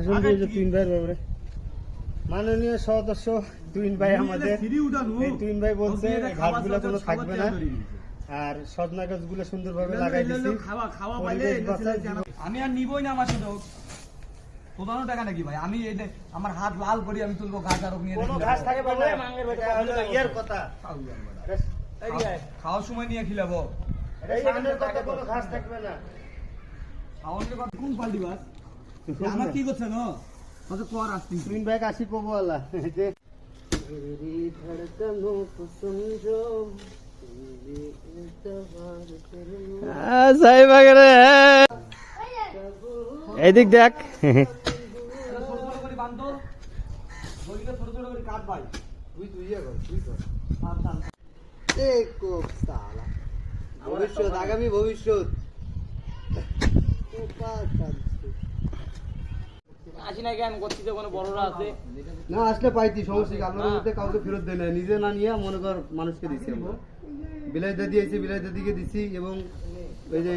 ভাষণ দিয়েছে তুইন ভাইয়ের ব্যাপারে। মাননীয় সদস্য তুইন ভাই আমাদের, এই তুইন ভাই বলছে ঘাসগুলো কোনো থাকবে না, আর সজনা গাছগুলো সুন্দরভাবে লাগাই দিচ্ছি। আমি আর নিবই না আমার সাথে তোদানো টাকা নাকি ভাই, আমি এই আমার হাত লাল করি আমি তুলবো গাছ আর নিয়ে ঘাস থাকবে না, ইয়ার কথা খাওয়ার সময় নিয়ে খিলাবো। কোনো ঘাস থাকবে না। খাওয়ানোর কথা কোন পাল্টি বাস আমার কি করছে না হয়তো কর আসছি তুইন ভাই কাশি কবো আলা যে मेरी धड़कनों को समझो এদিক দেখ ভবিষ্যৎ আগামী ভবিষ্যৎ না আসলে পাইতি সমস্যা কি? আপনার মধ্যে কাউকে ফেরত দেয় না, নিজে না নিয়ে মনে কর মানুষকে দিচ্ছি আমরা। বিলাইদা দিয়েছি, বিলাইদা দিকে দিচ্ছি এবং ওই যে